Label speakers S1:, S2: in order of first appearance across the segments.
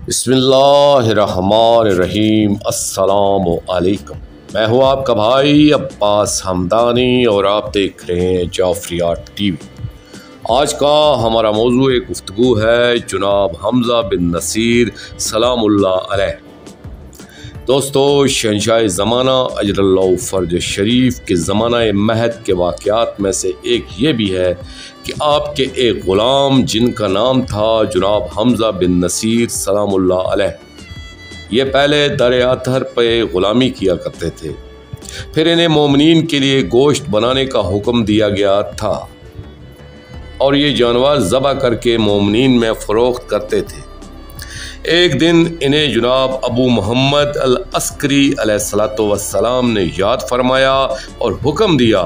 S1: बिस्मिल्लाहिर्रहमानिर्रहीम। अस्सलामु अलैकुम। मैं हूँ आपका भाई अब्बास हमदानी और आप देख रहे हैं जाफरिया टीवी। आज का हमारा मौजू एक गुफ्तगू है जनाब हमज़ा बिन नसीर सलामुल्लाह अलैह। दोस्तों, शहंशाह ज़माना अजरल्लाहु फ़र्ज शरीफ के ज़माना महद के वाक़यात में से एक ये भी है कि आपके एक ग़ुलाम जिनका नाम था जनाब हमज़ा बिन नसीर सलामुल्लाह अलैह, ये पहले दर अतहर पे ग़ुलामी किया करते थे। फिर इन्हें मोमिनीन के लिए गोश्त बनाने का हुक्म दिया गया था और ये जानवर ज़बह करके मोमिनीन में फ़रोख्त करते थे। एक दिन इन्हें जनाब अबू मोहम्मद अल अस्करी अलैहिस्सलातु वस्सलाम ने याद फरमाया और हुक्म दिया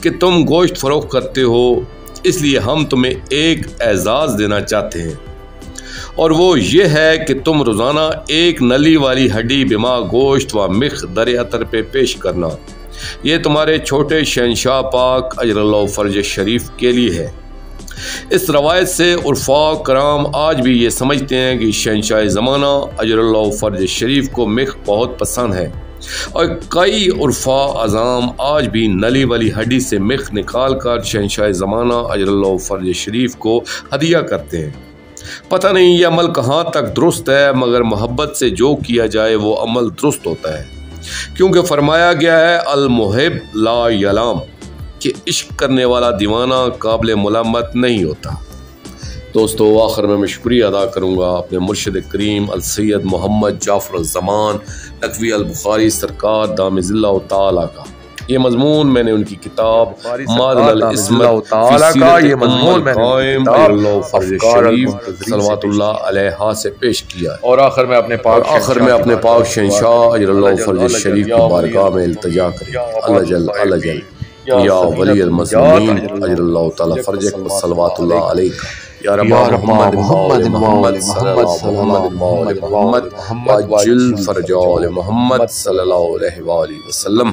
S1: कि तुम गोश्त फ़रोख्त करते हो, इसलिए हम तुम्हें एक एजाज़ देना चाहते हैं, और वो ये है कि तुम रोज़ाना एक नली वाली हड्डी बिमा गोश्त व मिख दर अतर पे पेश करना। ये तुम्हारे छोटे शहंशाह पाक अजरल्लाहु फ़र्ज शरीफ के लिए है। इस रवायत से उर्फा कराम आज भी ये समझते हैं कि शहंशाह ज़माना अजरल्लाहु फ़र्ज शरीफ को मिख बहुत पसंद है, और कई उर्फा अज़ाम आज भी नली वाली हड्डी से मिख निकाल कर शहंशाह ज़माना अजरल्लाहु फ़र्ज शरीफ को हदिया करते हैं। पता नहीं ये अमल कहाँ तक दुरुस्त है, मगर मोहब्बत से जो किया जाए वो अमल दुरुस्त होता है, क्योंकि फरमाया गया है अल मुहिब ला यलाम, कि इश्क करने वाला दीवाना काबिल मुलामत नहीं होता। दोस्तों, आखिर में मैं शुक्रिया अदा करूँगा अपने मुर्शिद करीम अल सैयद मोहम्मद जाफ़र ज़मान नकवी अल बुखारी सरकार दामिज़िल्लाहु ताला का। ये मज़मून मैंने उनकी किताब मादल इस्मत सल्लल्लाहु अलैहि से पेश किया है। और आखिर में अपने पाक शहंशाह अजरल्लाहु फ़र्ज शरीफ की बारगाह में इल्तिजा करें, अल्लाह जल या वली अल मज़लूमीन अजरल्लाहु ताला फ़र्जक सल्लल्लाहु अलैहि या रब्बा मोहम्मद मोहम्मद अज्जिल फ़रजा मोहम्मद सल्लल्लाहु अलैहि वसल्लम।